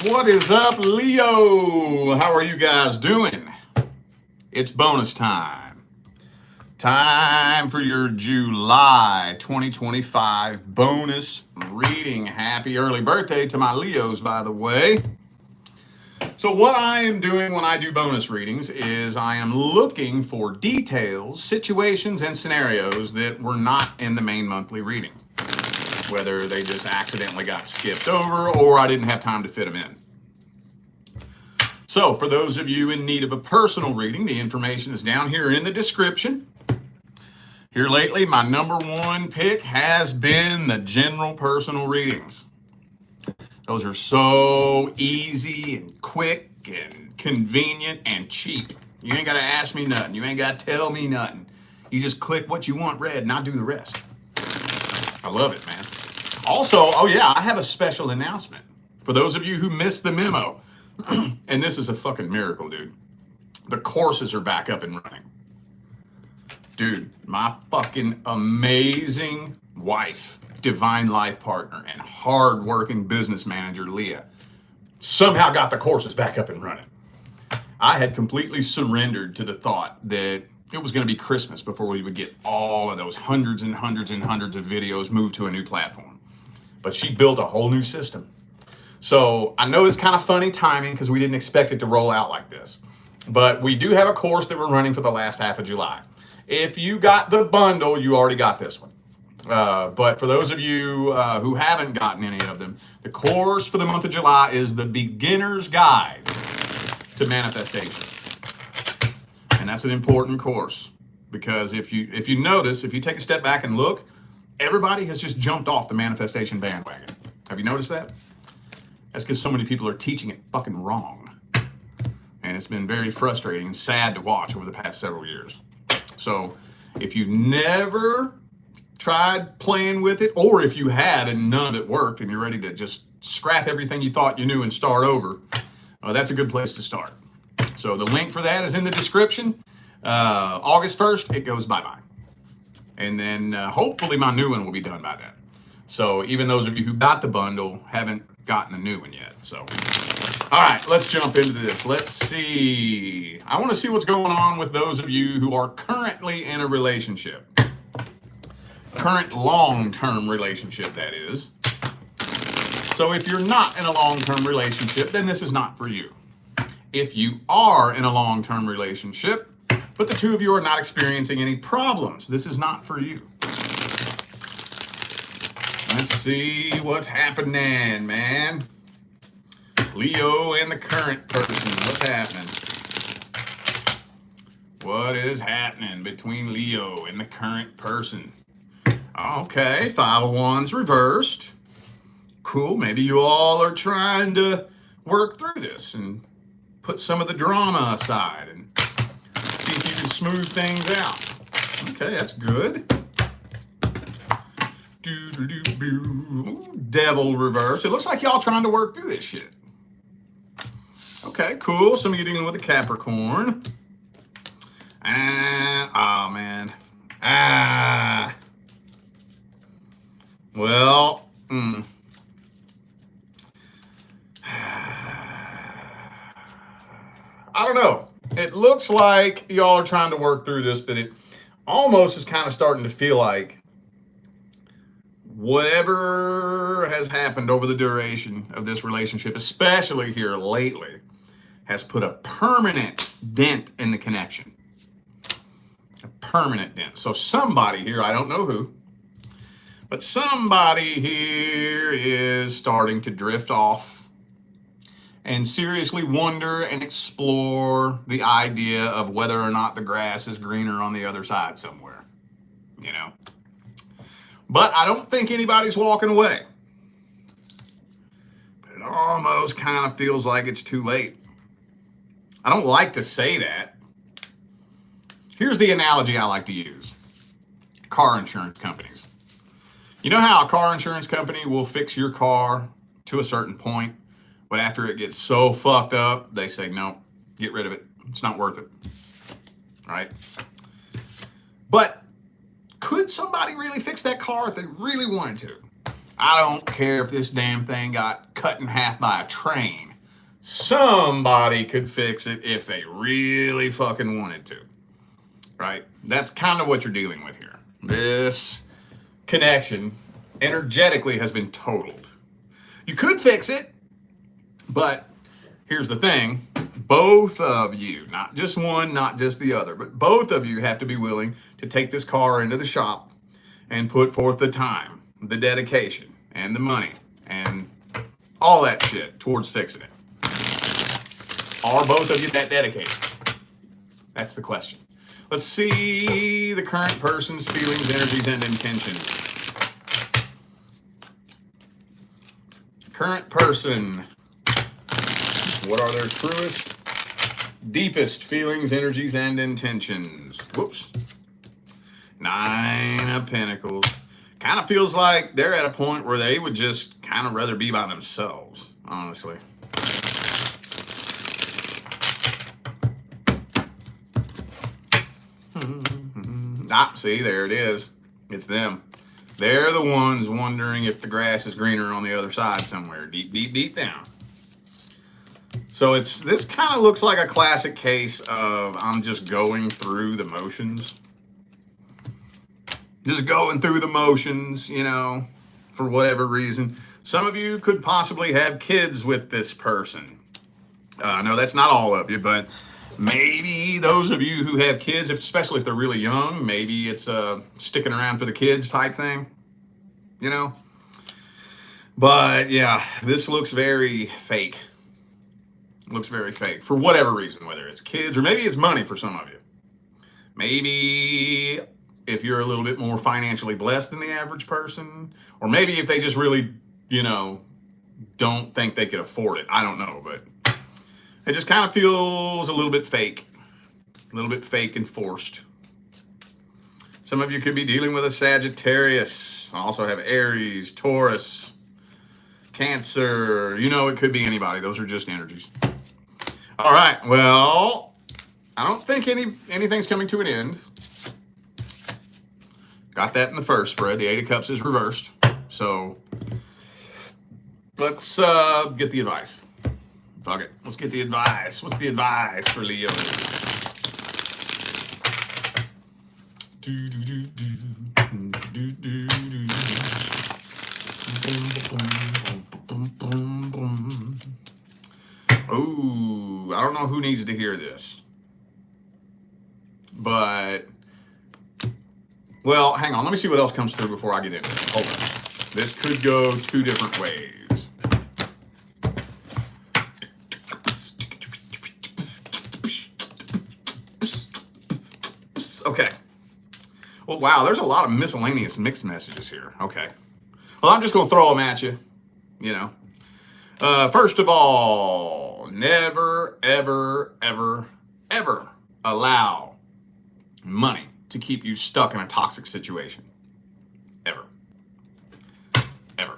What is up, Leo? How are you guys doing? It's bonus time. Time for your July 2025 bonus reading. Happy early birthday to my Leos, by the way. So, what I am doing when I do bonus readings is I am looking for details, situations, and scenarios that were not in the main monthly reading. Whether they just accidentally got skipped over or I didn't have time to fit them in. So, for those of you in need of a personal reading, the information is down here in the description. Here lately, my number one pick has been the general personal readings. Those are so easy and quick and convenient and cheap. You ain't got to ask me nothing. You ain't got to tell me nothing. You just click what you want read and I'll do the rest. I love it, man. Also, oh yeah, I have a special announcement. For those of you who missed the memo, and this is a fucking miracle, dude. The courses are back up and running. Dude, my fucking amazing wife, divine life partner, and hard-working business manager, Leah, somehow got the courses back up and running. I had completely surrendered to the thought that it was going to be Christmas before we would get all of those hundreds and hundreds and hundreds of videos moved to a new platform. But she built a whole new system. So I know it's kind of funny timing because we didn't expect it to roll out like this. But we do have a course that we're running for the last half of July. If you got the bundle, you already got this one. But for those of you who haven't gotten any of them, the course for the month of July is the Beginner's Guide to Manifestation. And that's an important course because if you notice, if you take a step back and look, everybody has just jumped off the manifestation bandwagon. Have you noticed that? That's because so many people are teaching it fucking wrong. And it's been very frustrating and sad to watch over the past several years. So if you've never tried playing with it, or if you have and none of it worked and you're ready to just scrap everything you thought you knew and start over, that's a good place to start. So the link for that is in the description. August 1st, it goes bye-bye. And then hopefully my new one will be done by then. So even those of you who got the bundle haven't gotten the new one yet. So, all right, let's jump into this. Let's see. I want to see what's going on with those of you who are currently in a relationship. Current long-term relationship, that is. So if you're not in a long-term relationship, then this is not for you. If you are in a long-term relationship, but the two of you are not experiencing any problems, this is not for you. Let's see what's happening, man. Leo and the current person, what's happening? What is happening between Leo and the current person? Okay, 5 of Wands reversed. Cool, maybe you all are trying to work through this and put some of the drama aside and see if you can smooth things out. Okay, that's good. Ooh, Devil reverse. It looks like y'all trying to work through this shit. Okay, cool. Some of you dealing with a Capricorn. Oh man. Well, I don't know. It looks like y'all are trying to work through this, but it almost is kind of starting to feel like whatever has happened over the duration of this relationship, especially here lately, has put a permanent dent in the connection. A permanent dent. So somebody here, I don't know who, but somebody here is starting to drift off and seriously wonder and explore the idea of whether or not the grass is greener on the other side somewhere, you know? But I don't think anybody's walking away. But it almost kind of feels like it's too late. I don't like to say that. Here's the analogy I like to use. Car insurance companies. You know how a car insurance company will fix your car to a certain point, but after it gets so fucked up, they say, no, get rid of it. It's not worth it. Right? But could somebody really fix that car if they really wanted to? I don't care if this damn thing got cut in half by a train. Somebody could fix it if they really fucking wanted to, right? That's kind of what you're dealing with here. This connection energetically has been totaled. You could fix it, but here's the thing. Both of you, not just one, not just the other, but both of you have to be willing to take this car into the shop and put forth the time, the dedication, and the money, and all that shit towards fixing it. Are both of you that dedicated? That's the question. Let's see the current person's feelings, energies, and intentions. Current person. What are their truest, deepest feelings, energies, and intentions? Whoops. 9 of Pentacles. Kind of feels like they're at a point where they would just kind of rather be by themselves, honestly. See, there it is. It's them. They're the ones wondering if the grass is greener on the other side somewhere, deep, deep, deep down. So this kind of looks like a classic case of I'm just going through the motions. Just going through the motions, you know, for whatever reason. Some of you could possibly have kids with this person. I know that's not all of you, but maybe those of you who have kids, especially if they're really young, maybe it's a sticking around for the kids type thing, you know. But yeah, this looks very fake. Looks very fake for whatever reason, whether it's kids or maybe it's money for some of you. Maybe if you're a little bit more financially blessed than the average person, or maybe if they just really, you know, don't think they could afford it. I don't know, but it just kind of feels a little bit fake and forced. Some of you could be dealing with a Sagittarius. I also have Aries, Taurus, Cancer. You know, it could be anybody. Those are just energies. All right. Well, I don't think anything's coming to an end. Got that in the first spread. The 8 of Cups is reversed. So let's get the advice. Fuck it. Let's get the advice. What's the advice for Leo? Ooh, I don't know who needs to hear this. But, well, hang on. Let me see what else comes through before I get into it. Hold on. This could go 2 different ways. Okay. Well, wow, there's a lot of miscellaneous mixed messages here. Okay. Well, I'm just going to throw them at you, you know. First of all, never, ever, ever, ever allow money to keep you stuck in a toxic situation. Ever. Ever.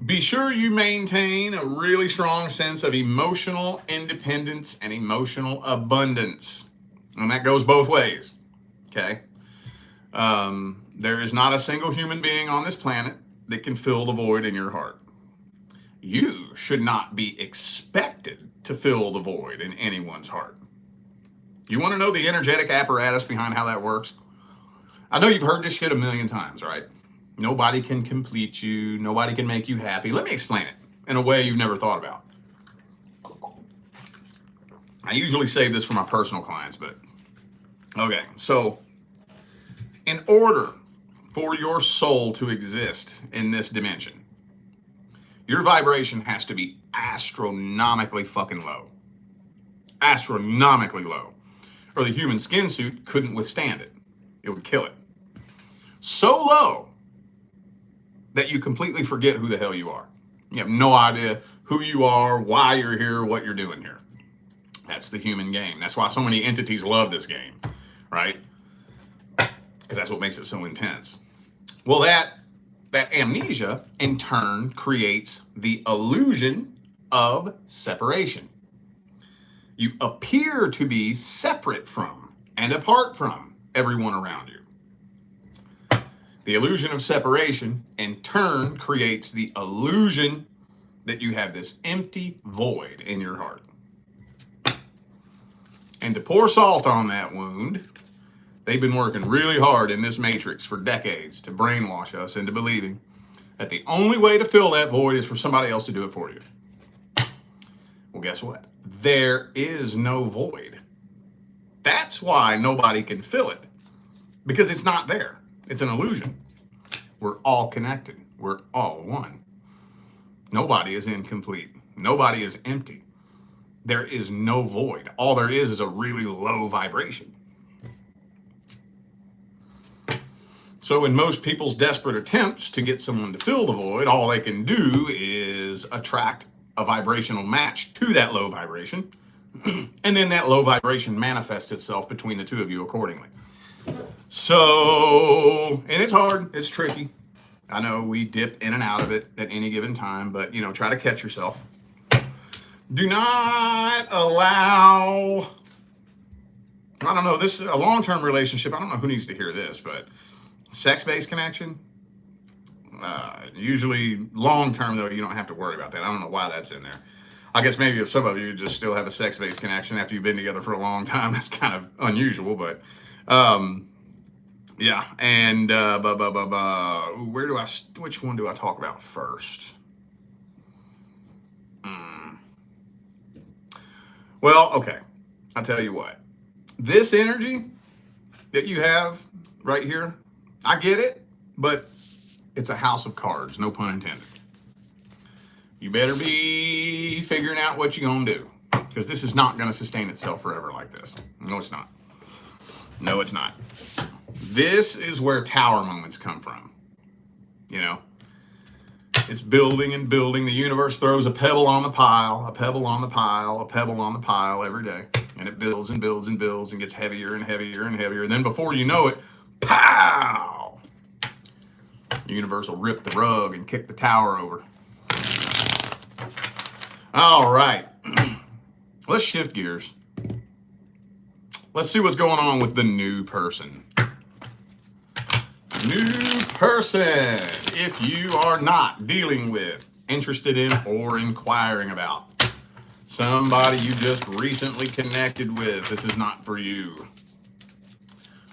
Be sure you maintain a really strong sense of emotional independence and emotional abundance. And that goes both ways. Okay? There is not a single human being on this planet that can fill the void in your heart. You should not be expected to fill the void in anyone's heart. You want to know the energetic apparatus behind how that works? I know you've heard this shit a million times, right? Nobody can complete you. Nobody can make you happy. Let me explain it in a way you've never thought about. I usually save this for my personal clients, but okay. So in order for your soul to exist in this dimension, your vibration has to be astronomically fucking low. Astronomically low. Or the human skin suit couldn't withstand it. It would kill it. So low that you completely forget who the hell you are. You have no idea who you are, why you're here, what you're doing here. That's the human game. That's why so many entities love this game, right? Because that's what makes it so intense. Well, that amnesia, in turn, creates the illusion of separation. You appear to be separate from and apart from everyone around you. The illusion of separation, in turn, creates the illusion that you have this empty void in your heart. And to pour salt on that wound, they've been working really hard in this matrix for decades to brainwash us into believing that the only way to fill that void is for somebody else to do it for you. Well, guess what? There is no void. That's why nobody can fill it, because it's not there. It's an illusion. We're all connected. We're all one. Nobody is incomplete. Nobody is empty. There is no void. All there is a really low vibration. So in most people's desperate attempts to get someone to fill the void, all they can do is attract a vibrational match to that low vibration. And then that low vibration manifests itself between the two of you accordingly. So, and it's hard, it's tricky. I know we dip in and out of it at any given time, but try to catch yourself. Do not allow, I don't know, this is a long-term relationship. I don't know who needs to hear this, but sex-based connection, usually long-term though, you don't have to worry about that. I don't know why that's in there. I guess maybe if some of you just still have a sex-based connection after you've been together for a long time, that's kind of unusual, but yeah. And which one do I talk about first? Well, okay. I'll tell you what. This energy that you have right here, I get it, but it's a house of cards, no pun intended. You better be figuring out what you're going to do, because this is not going to sustain itself forever like this. No, it's not. No, it's not. This is where tower moments come from. It's building and building. The universe throws a pebble on the pile, a pebble on the pile, a pebble on the pile every day. And it builds and builds and builds and gets heavier and heavier and heavier. And then before you know it, pow! The universe will rip the rug and kick the tower over. All right. Let's shift gears. Let's see what's going on with the new person. New person. If you are not dealing with, interested in, or inquiring about somebody you just recently connected with, this is not for you.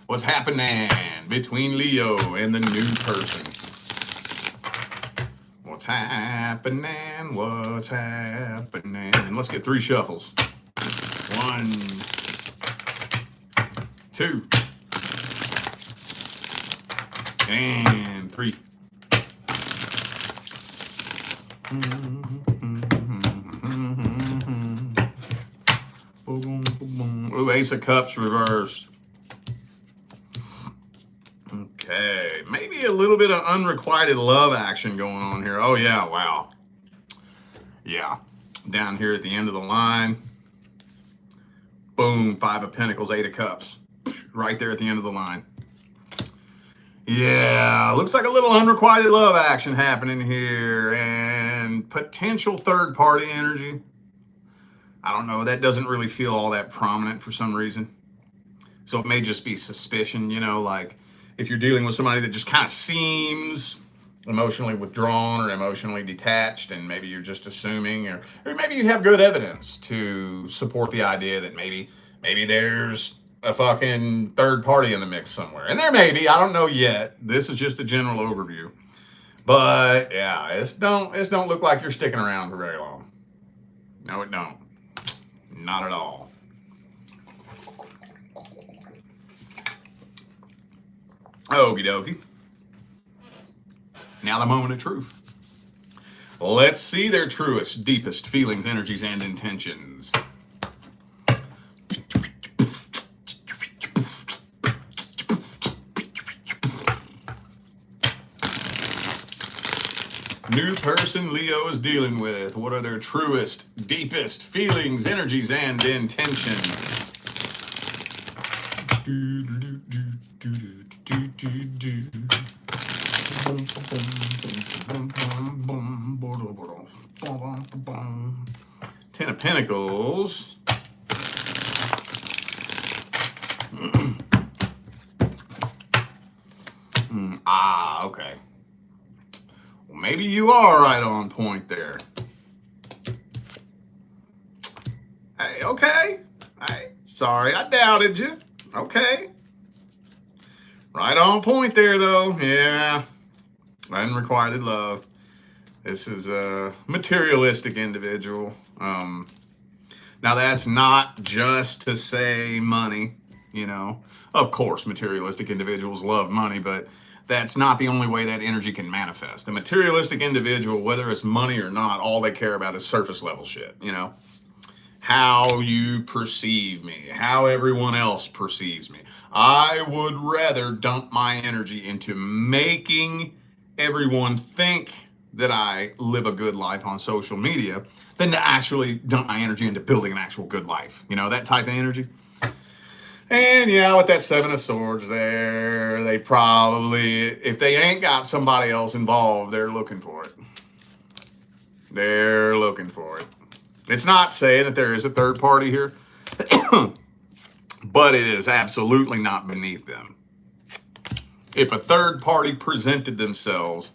What's happening between Leo and the new person? What's happening? What's happening? Let's get 3 shuffles. 1, 2, and 3. Ooh, Ace of Cups reversed. Okay, maybe a little bit of unrequited love action going on here. Oh yeah, wow. Yeah, down here at the end of the line. Boom, 5 of Pentacles, 8 of Cups. Right there at the end of the line. Yeah, looks like a little unrequited love action happening here, and potential third party energy. I don't know, that doesn't really feel all that prominent for some reason. So it may just be suspicion, like if you're dealing with somebody that just kind of seems emotionally withdrawn or emotionally detached, and maybe you're just assuming, or maybe you have good evidence to support the idea that maybe there's a fucking third party in the mix somewhere. And there may be, I don't know yet. This is just a general overview. But yeah, it don't look like you're sticking around for very long. No, it don't. Not at all. Okie dokie. Now the moment of truth. Let's see their truest, deepest feelings, energies, and intentions. New person Leo is dealing with. What are their truest, deepest feelings, energies, and intentions? Ten of Pentacles. Ah, okay. Well, maybe you are right on point there. Hey, okay. Hey, sorry, I doubted you. Okay. Right on point there, though. Yeah. Unrequited love. This is a materialistic individual. Now, that's not just to say money, you know. Of course, materialistic individuals love money, but that's not the only way that energy can manifest. A materialistic individual, whether it's money or not, all they care about is surface level shit, you know. How you perceive me, how everyone else perceives me. I would rather dump my energy into making everyone think that I live a good life on social media than to actually dump my energy into building an actual good life. You know, that type of energy. And yeah, with that Seven of Swords there, they probably, if they ain't got somebody else involved, they're looking for it. They're looking for it. It's not saying that there is a third party here, but it is absolutely not beneath them. If a third party presented themselves,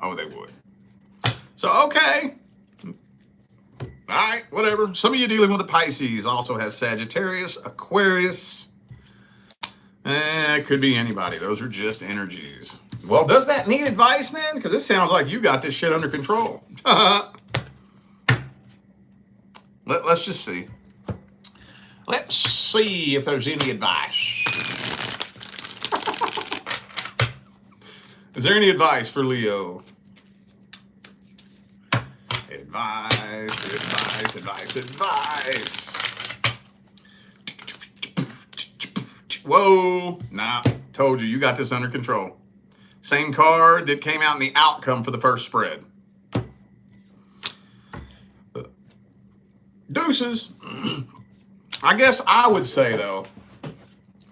oh, they would. So, okay. All right, whatever. Some of you dealing with the Pisces also have Sagittarius, Aquarius. It could be anybody. Those are just energies. Well, does that need advice then? Because it sounds like you got this shit under control. Let's just see. Let's see if there's any advice. Is there any advice for Leo? Advice. Whoa. Nah, told you, you got this under control. Same card that came out in the outcome for the first spread. Deuces. I guess I would say, though,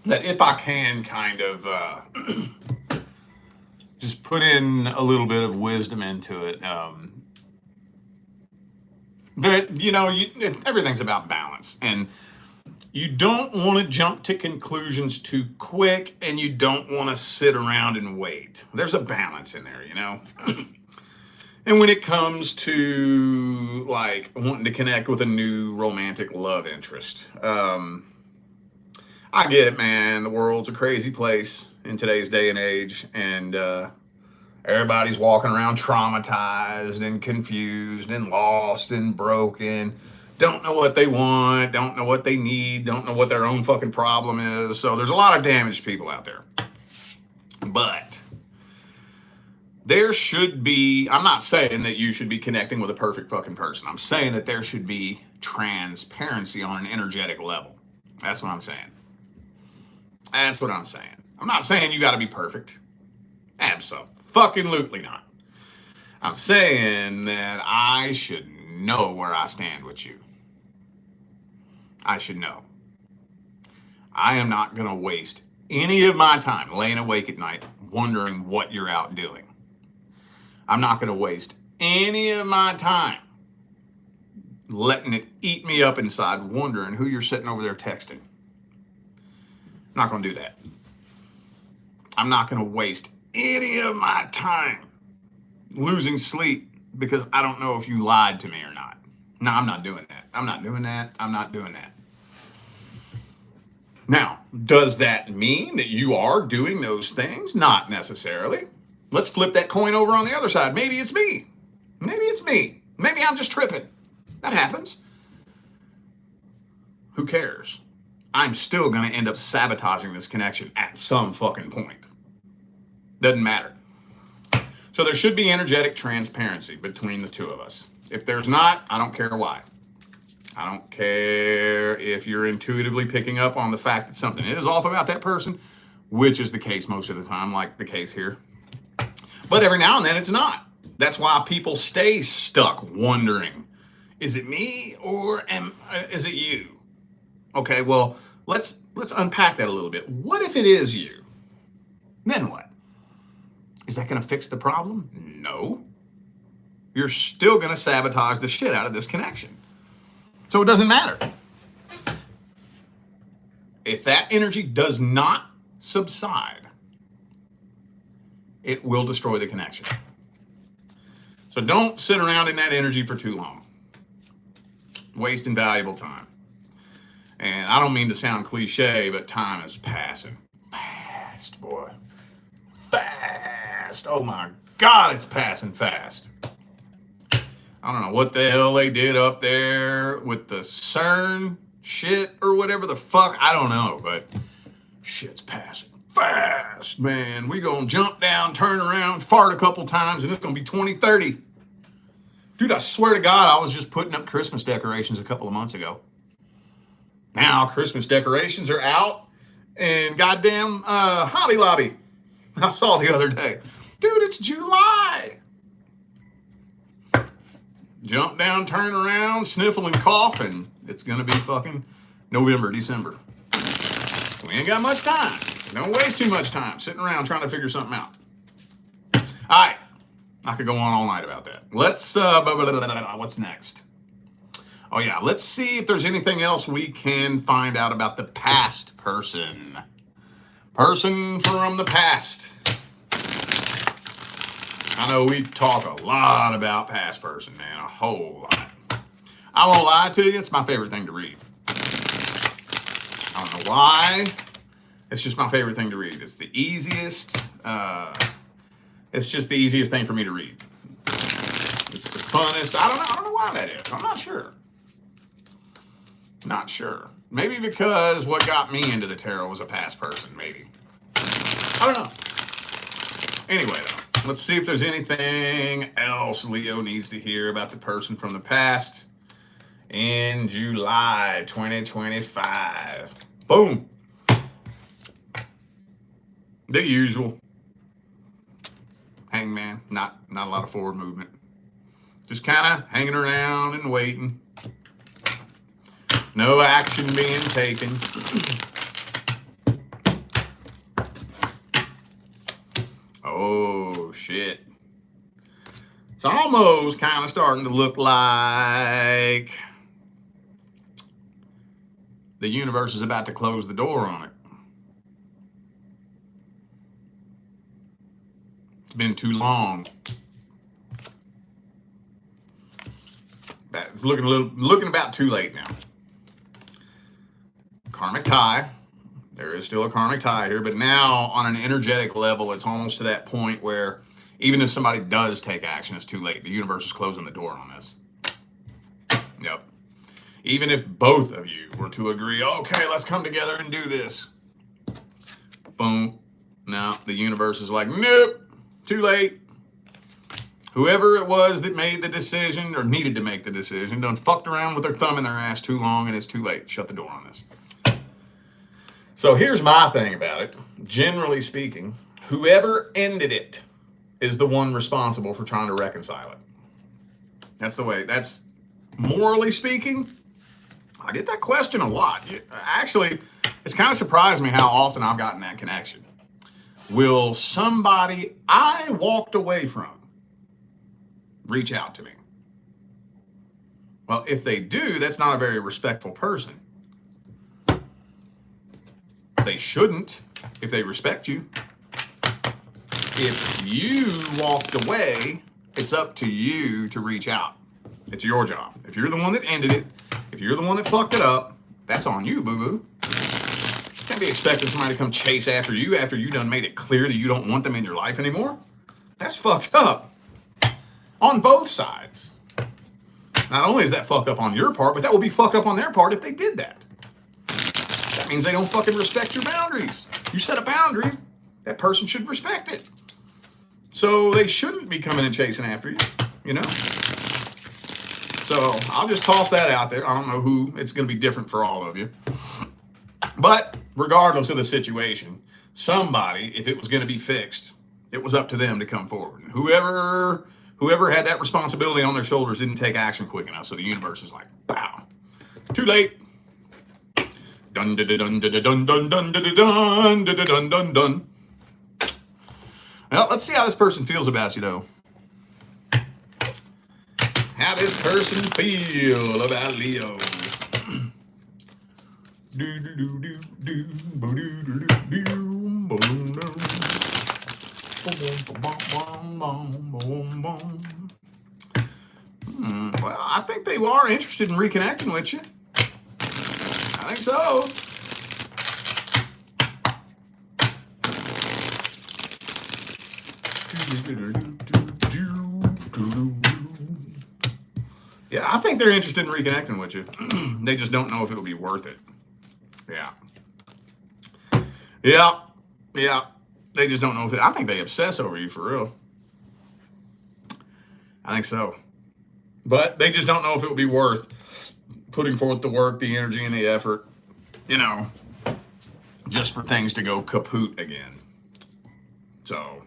that if I can kind of just put in a little bit of wisdom into it, that, you know, everything's about balance. And you don't want to jump to conclusions too quick, and you don't want to sit around and wait. There's a balance in there, you know? And when it comes to, like, wanting to connect with a new romantic love interest, I get it, man. The world's a crazy place in today's day and age, and everybody's walking around traumatized and confused and lost and broken. Don't know what they want, don't know what they need, don't know what their own fucking problem is. So there's a lot of damaged people out there. But there should be, I'm not saying that you should be connecting with a perfect fucking person. I'm saying that there should be transparency on an energetic level. That's what I'm saying. That's what I'm saying. I'm not saying you got to be perfect. Absolutely not. I'm saying that I should know where I stand with you. I should know. I am not going to waste any of my time laying awake at night wondering what you're out doing. I'm not going to waste any of my time letting it eat me up inside wondering who you're sitting over there texting. I'm not going to do that. I'm not going to waste any of my time losing sleep because I don't know if you lied to me or not. No, I'm not doing that. I'm not doing that. Now, does that mean that you are doing those things? Not necessarily. Let's flip that coin over on the other side. Maybe it's me. Maybe I'm just tripping. That happens. Who cares? I'm still going to end up sabotaging this connection at some fucking point. Doesn't matter. So there should be energetic transparency between the two of us. If there's not, I don't care why. I don't care if you're intuitively picking up on the fact that something is off about that person, which is the case most of the time, like the case here. But every now and then it's not. That's why people stay stuck wondering, is it me or is it you? Okay, well, let's unpack that a little bit. What if it is you? Then what? Is that going to fix the problem? No. You're still going to sabotage the shit out of this connection. So it doesn't matter. If that energy does not subside, it will destroy the connection. So don't sit around in that energy for too long. Wasting valuable time. And I don't mean to sound cliche, but time is passing. Fast, boy. Fast. Oh my God, it's passing fast. I don't know what the hell they did up there with the CERN shit or whatever the fuck. I don't know, but shit's passing fast, man. We gonna jump down, turn around, fart a couple times, and it's gonna be 2030. Dude, I swear to God, I was just putting up Christmas decorations a couple of months ago. Now Christmas decorations are out, and goddamn Hobby Lobby. I saw the other day. Dude, it's July. Jump down, turn around, sniffle and cough, and it's gonna be fucking November, December. We ain't got much time. Don't waste too much time sitting around trying to figure something out. All right, I could go on all night about that. Let's, what's next? Oh yeah, let's see if there's anything else we can find out about the past person. Person from the past. I know we talk a lot about past person, man, a whole lot. I won't lie to you, it's my favorite thing to read. I don't know why. It's just my favorite thing to read. It's the easiest. It's just the easiest thing for me to read. It's the funnest. I don't know why that is. I'm not sure. Not sure. Maybe because what got me into the tarot was a past person, maybe. I don't know. Anyway, though, let's see if there's anything else Leo needs to hear about the person from the past in July 2025. Boom. The usual. Hangman. Not a lot of forward movement. Just kind of hanging around and waiting. No action being taken. Oh, shit. It's almost kind of starting to look like the universe is about to close the door on it. It's been too long. It's looking about too late now. Karmic tie. There is still a karmic tie here, but now on an energetic level, it's almost to that point where even if somebody does take action, it's too late. The universe is closing the door on this. Yep. Even if both of you were to agree, okay, let's come together and do this. Boom. Now the universe is like, nope, too late. Whoever it was that made the decision or needed to make the decision done fucked around with their thumb in their ass too long, and it's too late. Shut the door on this. So here's my thing about it. Generally speaking, whoever ended it is the one responsible for trying to reconcile it. That's the way. That's morally speaking. I get that question a lot. Actually, it's kind of surprised me how often I've gotten that connection. Will somebody I walked away from reach out to me? Well, if they do, that's not a very respectful person. They shouldn't if they respect you. If you walked away, it's up to you to reach out. It's your job. If you're the one that ended it, if you're the one that fucked it up, that's on you, boo-boo. Can't be expecting somebody to come chase after you done made it clear that you don't want them in your life anymore. That's fucked up. On both sides. Not only is that fucked up on your part, but that will be fucked up on their part if they did that. That means they don't fucking respect your boundaries. You set a boundary, that person should respect it. So they shouldn't be coming and chasing after you, you know? So I'll just toss that out there. I don't know who, it's going to be different for all of you. But regardless of the situation, somebody, if it was going to be fixed, it was up to them to come forward. And whoever had that responsibility on their shoulders didn't take action quick enough. So the universe is like, bow, too late. Dun dun dun dun dun dun dun dun dun dun dun dun dun. Well, let's see how this person feels about you, though. How this person feel about Leo? Well, I think they are interested in reconnecting with you. I think so. Yeah, I think they're interested in reconnecting with you. They just don't know if it would be worth it. Yeah. Yeah. Yeah. They just don't know if it. I think they obsess over you for real. I think so. But they just don't know if it would be worth putting forth the work, the energy, and the effort, just for things to go kaput again. So,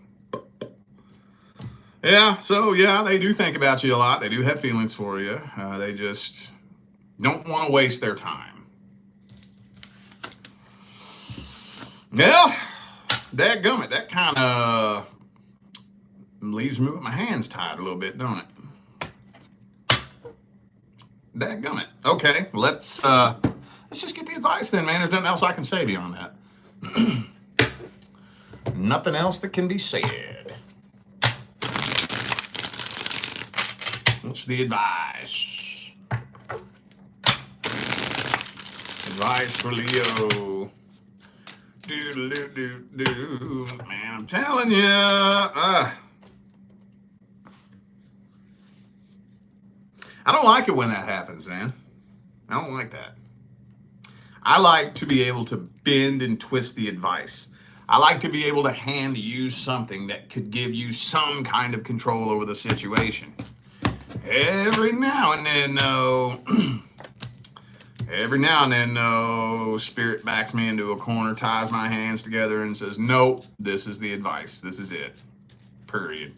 yeah, they do think about you a lot. They do have feelings for you. They just don't want to waste their time. Yeah, dadgummit, that kind of leaves me with my hands tied a little bit, don't it? Dadgummit. Okay, let's just get the advice then, man. There's nothing else I can say beyond that. Nothing else that can be said. What's the advice? Advice for Leo. Do. Man, I'm telling you. I don't like it when that happens, man. I don't like that. I like to be able to bend and twist the advice. I like to be able to hand you something that could give you some kind of control over the situation. Every now and then, Spirit backs me into a corner, ties my hands together, and says, nope, this is the advice. This is it. Period.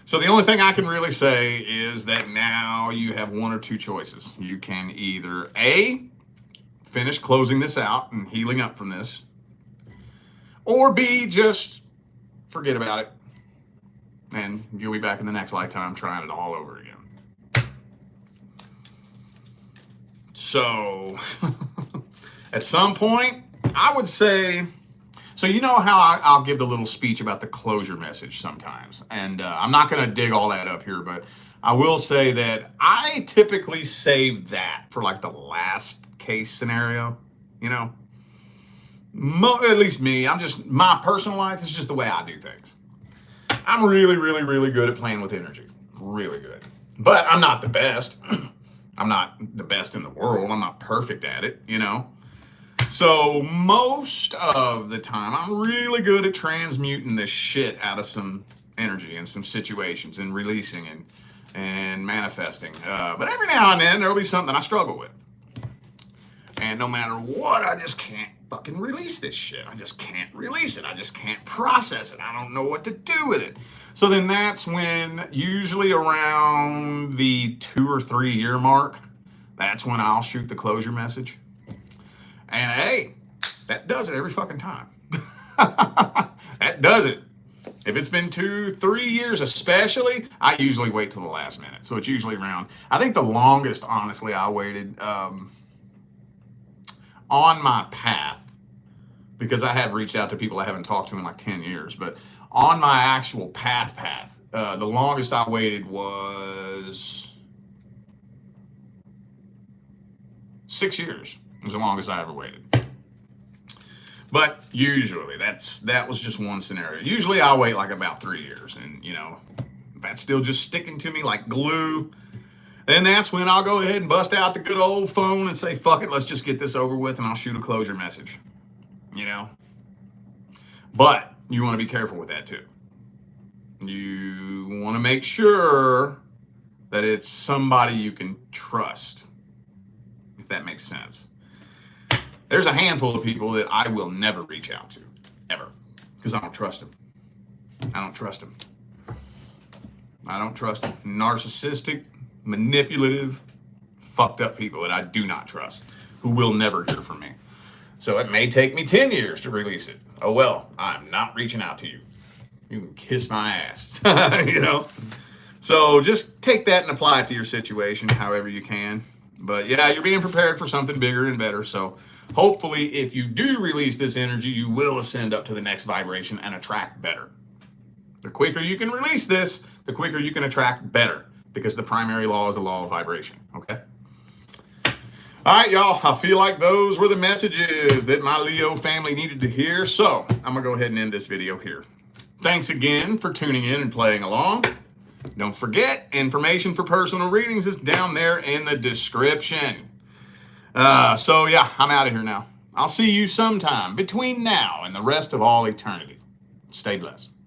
So the only thing I can really say is that now you have one or two choices. You can either A, finish closing this out and healing up from this, or B, just forget about it. And you'll be back in the next lifetime trying it all over again. So, at some point, I would say, so you know how I'll give the little speech about the closure message sometimes. And I'm not going to dig all that up here, but I will say that I typically save that for like the last case scenario, at least me. My personal life is just the way I do things. I'm really, really, really good at playing with energy. Really good. But I'm not the best. I'm not the best in the world. I'm not perfect at it, So most of the time, I'm really good at transmuting the shit out of some energy and some situations and releasing and manifesting. But every now and then, there'll be something I struggle with. And no matter what, I just can't fucking release this shit. I just can't release it. I just can't process it. I don't know what to do with it. So then that's when, usually around the 2 or 3 year mark, that's when I'll shoot the closure message. And hey, that does it every fucking time. That does it. If it's been 2-3 years especially, I usually wait till the last minute. So it's usually around, I think the longest, honestly, I waited on my path, because I have reached out to people I haven't talked to in like 10 years, but on my actual path, the longest I waited was 6 years. It was the longest I ever waited. But usually that was just one scenario. Usually I'll wait like about 3 years, and if that's still just sticking to me like glue, then that's when I'll go ahead and bust out the good old phone and say, fuck it, let's just get this over with, and I'll shoot a closure message. But you want to be careful with that too. You want to make sure that it's somebody you can trust, if that makes sense. There's a handful of people that I will never reach out to, ever, because I don't trust them. I don't trust them. Narcissistic, manipulative, fucked up people that I do not trust, who will never hear from me. So it may take me 10 years to release it. Oh well, I'm not reaching out to you. You can kiss my ass. So just take that and apply it to your situation however you can. But yeah, you're being prepared for something bigger and better. So hopefully, if you do release this energy, you will ascend up to the next vibration and attract better. The quicker you can release this, the quicker you can attract better, because the primary law is the law of vibration. Okay? All right, y'all. I feel like those were the messages that my Leo family needed to hear. So I'm going to go ahead and end this video here. Thanks again for tuning in and playing along. Don't forget, information for personal readings is down there in the description. So yeah, I'm out of here now. I'll see you sometime between now and the rest of all eternity. Stay blessed.